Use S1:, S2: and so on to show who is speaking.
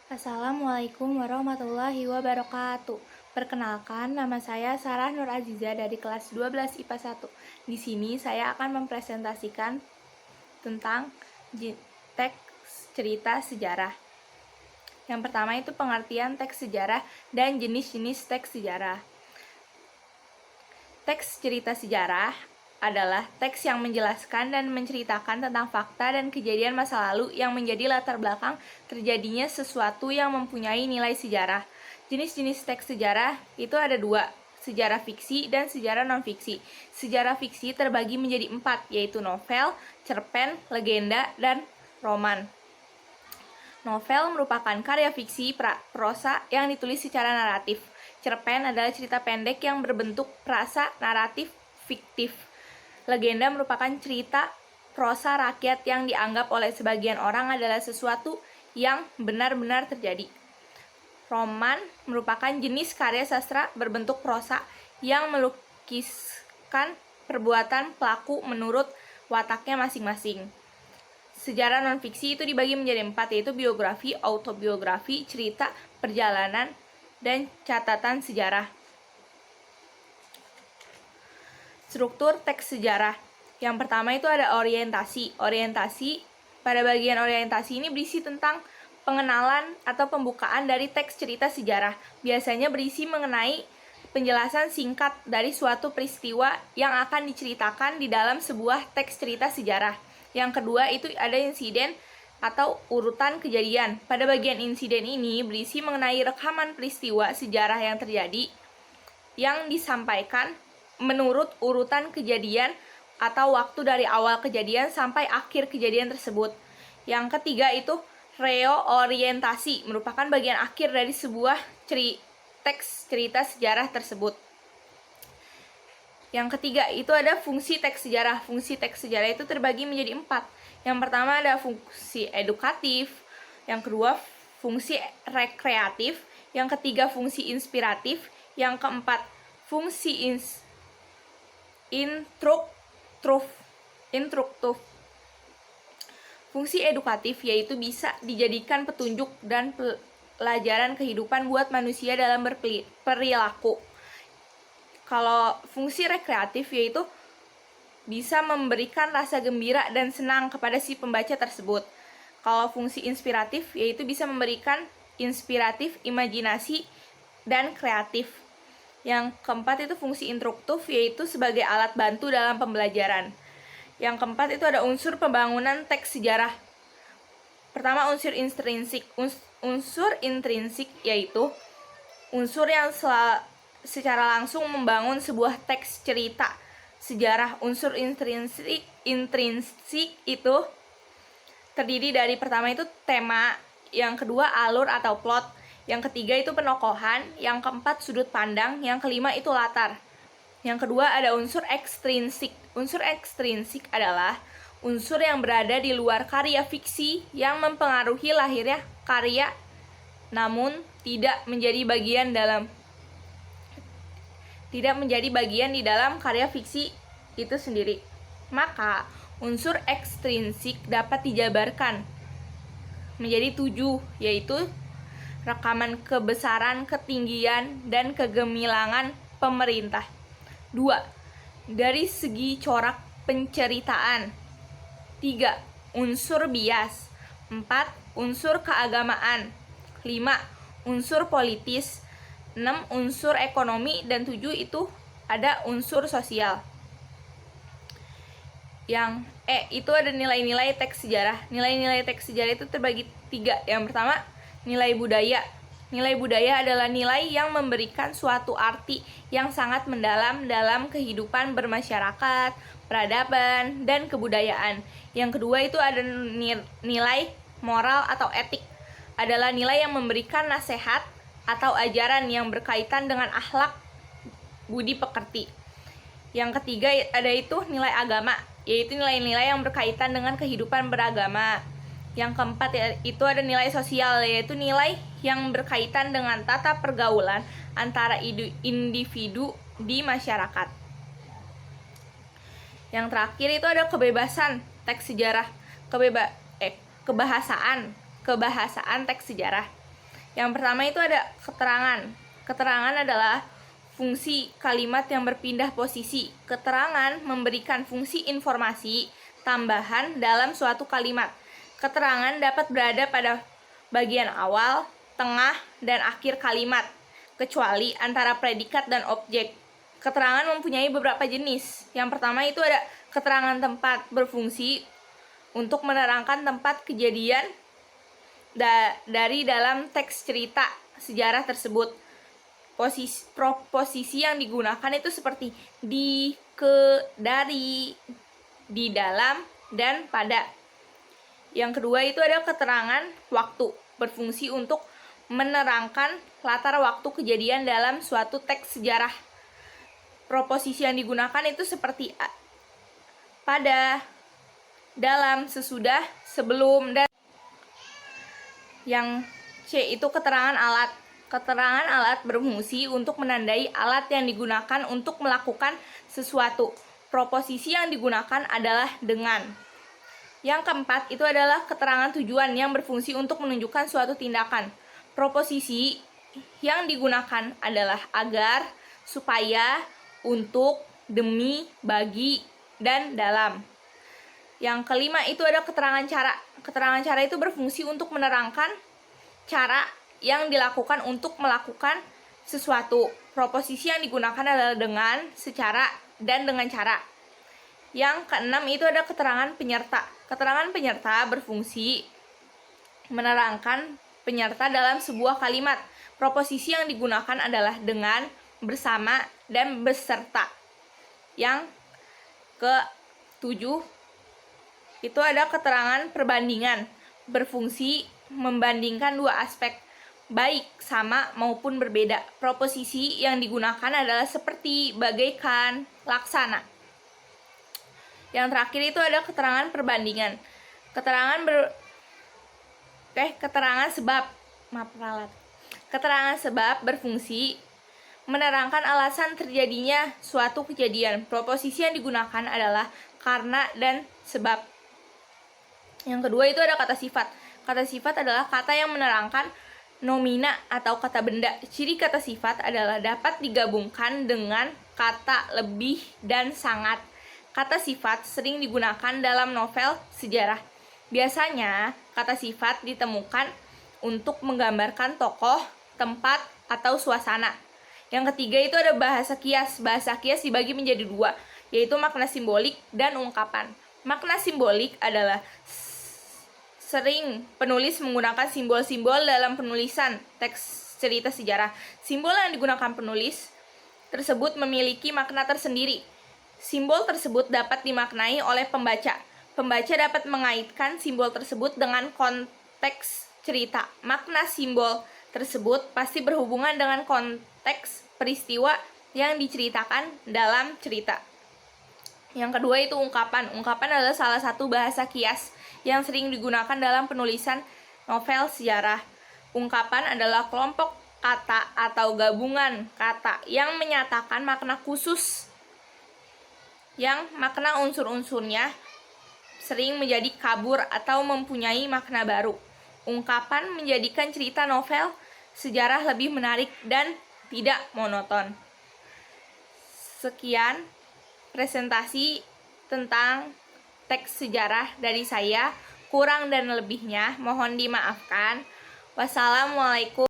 S1: Assalamualaikum warahmatullahi wabarakatuh. Perkenalkan, nama saya Sarah Nur Aziza dari kelas 12 IPA 1. Di sini saya akan mempresentasikan tentang teks cerita sejarah. Yang pertama itu pengertian teks sejarah dan jenis-jenis teks sejarah. Teks cerita sejarah adalah teks yang menjelaskan dan menceritakan tentang fakta dan kejadian masa lalu yang menjadi latar belakang terjadinya sesuatu yang mempunyai nilai sejarah. Jenis-jenis teks sejarah itu ada dua, sejarah fiksi dan sejarah non-fiksi. Sejarah fiksi terbagi menjadi 4, yaitu novel, cerpen, legenda, dan roman. Novel merupakan karya fiksi prosa yang ditulis secara naratif. Cerpen adalah cerita pendek yang berbentuk prasa naratif fiktif. Legenda merupakan cerita prosa rakyat yang dianggap oleh sebagian orang adalah sesuatu yang benar-benar terjadi. Roman merupakan jenis karya sastra berbentuk prosa yang melukiskan perbuatan pelaku menurut wataknya masing-masing. Sejarah non-fiksi itu dibagi menjadi 4, yaitu biografi, autobiografi, cerita, perjalanan, dan catatan sejarah. Struktur teks sejarah. Yang pertama itu ada orientasi. Pada bagian orientasi ini berisi tentang pengenalan atau pembukaan dari teks cerita sejarah. Biasanya berisi mengenai penjelasan singkat dari suatu peristiwa yang akan diceritakan di dalam sebuah teks cerita sejarah. Yang kedua itu ada insiden atau urutan kejadian. Pada bagian insiden ini berisi mengenai rekaman peristiwa sejarah yang terjadi yang disampaikan menurut urutan kejadian atau waktu dari awal kejadian sampai akhir kejadian tersebut. Yang ketiga itu reorientasi, merupakan bagian akhir dari sebuah teks cerita sejarah tersebut. Yang ketiga itu ada fungsi teks sejarah. Fungsi teks sejarah itu terbagi menjadi 4. Yang pertama ada fungsi edukatif, yang kedua fungsi rekreatif, yang ketiga fungsi inspiratif, yang keempat fungsi instruktif. Fungsi edukatif yaitu bisa dijadikan petunjuk dan pelajaran kehidupan buat manusia dalam berperilaku. Kalau fungsi rekreatif yaitu bisa memberikan rasa gembira dan senang kepada si pembaca tersebut. Kalau fungsi inspiratif yaitu bisa memberikan inspiratif, imajinasi, dan kreatif. Yang keempat itu fungsi instruktif, yaitu sebagai alat bantu dalam pembelajaran. Yang keempat itu ada unsur pembangunan teks sejarah. Pertama, unsur intrinsik. Unsur intrinsik yaitu unsur yang secara langsung membangun sebuah teks cerita sejarah. Unsur intrinsik itu terdiri dari pertama itu tema, yang kedua alur atau plot, yang ketiga itu penokohan, yang keempat sudut pandang, yang kelima itu latar. Yang kedua ada unsur ekstrinsik. Unsur ekstrinsik adalah unsur yang berada di luar karya fiksi yang mempengaruhi lahirnya karya namun tidak menjadi bagian di dalam karya fiksi itu sendiri. Maka unsur ekstrinsik dapat dijabarkan menjadi 7, yaitu rekaman kebesaran, ketinggian, dan kegemilangan pemerintah. 2. Dari segi corak penceritaan. 3. Unsur bias. 4. Unsur keagamaan. 5. Unsur politis. 6. Unsur ekonomi. Dan 7 itu ada unsur sosial. Yang itu ada nilai-nilai teks sejarah. Nilai-nilai teks sejarah itu terbagi 3. Yang pertama, nilai budaya. Nilai budaya adalah nilai yang memberikan suatu arti yang sangat mendalam dalam kehidupan bermasyarakat, peradaban, dan kebudayaan. Yang kedua itu ada nilai moral atau etik. Adalah nilai yang memberikan nasihat atau ajaran yang berkaitan dengan akhlak budi pekerti. Yang ketiga ada itu nilai agama, yaitu nilai-nilai yang berkaitan dengan kehidupan beragama. Yang keempat itu ada nilai sosial, yaitu nilai yang berkaitan dengan tata pergaulan antara individu di masyarakat. Yang terakhir itu ada kebebasan teks sejarah, kebahasaan teks sejarah. Yang pertama itu ada keterangan. Keterangan adalah fungsi kalimat yang berpindah posisi. Keterangan memberikan fungsi informasi tambahan dalam suatu kalimat. Keterangan dapat berada pada bagian awal, tengah, dan akhir kalimat, kecuali antara predikat dan objek. Keterangan mempunyai beberapa jenis. Yang pertama itu ada keterangan tempat, berfungsi untuk menerangkan tempat kejadian dari dalam teks cerita sejarah tersebut. Posisi yang digunakan itu seperti di, ke, dari, di dalam, dan pada. Yang kedua itu ada keterangan waktu, berfungsi untuk menerangkan latar waktu kejadian dalam suatu teks sejarah. Proposisi yang digunakan itu seperti pada, dalam, sesudah, sebelum, dan yang C itu keterangan alat. Keterangan alat berfungsi untuk menandai alat yang digunakan untuk melakukan sesuatu. Proposisi yang digunakan adalah dengan. Yang keempat itu adalah keterangan tujuan yang berfungsi untuk menunjukkan suatu tindakan. Proposisi yang digunakan adalah agar, supaya, untuk, demi, bagi, dan dalam. Yang kelima itu ada keterangan cara. Keterangan cara itu berfungsi untuk menerangkan cara yang dilakukan untuk melakukan sesuatu. Proposisi yang digunakan adalah dengan, secara, dan dengan cara. Yang keenam itu ada keterangan penyerta. Keterangan penyerta berfungsi menerangkan penyerta dalam sebuah kalimat. Proposisi yang digunakan adalah dengan, bersama, dan beserta. Yang ketujuh itu ada keterangan perbandingan, berfungsi membandingkan dua aspek, baik, sama, maupun berbeda. Proposisi yang digunakan adalah seperti, bagaikan, laksana. Yang terakhir itu ada keterangan perbandingan. Keterangan sebab. Keterangan sebab berfungsi menerangkan alasan terjadinya suatu kejadian. Proposisi yang digunakan adalah karena dan sebab. Yang kedua itu ada kata sifat. Kata sifat adalah kata yang menerangkan nomina atau kata benda. Ciri kata sifat adalah dapat digabungkan dengan kata lebih dan sangat. Kata sifat sering digunakan dalam novel sejarah. Biasanya, kata sifat ditemukan untuk menggambarkan tokoh, tempat, atau suasana. Yang ketiga itu ada bahasa kias. Bahasa kias dibagi menjadi dua, yaitu makna simbolik dan ungkapan. Makna simbolik adalah sering penulis menggunakan simbol-simbol dalam penulisan teks cerita sejarah. Simbol yang digunakan penulis tersebut memiliki makna tersendiri. Simbol tersebut dapat dimaknai oleh pembaca. Pembaca dapat mengaitkan simbol tersebut dengan konteks cerita. Makna simbol tersebut pasti berhubungan dengan konteks peristiwa yang diceritakan dalam cerita. Yang kedua itu ungkapan. Ungkapan adalah salah satu bahasa kias yang sering digunakan dalam penulisan novel sejarah. Ungkapan adalah kelompok kata atau gabungan kata yang menyatakan makna khusus, yang makna unsur-unsurnya sering menjadi kabur atau mempunyai makna baru. Ungkapan menjadikan cerita novel sejarah lebih menarik dan tidak monoton. Sekian presentasi tentang teks sejarah dari saya. Kurang dan lebihnya mohon dimaafkan. Wassalamualaikum.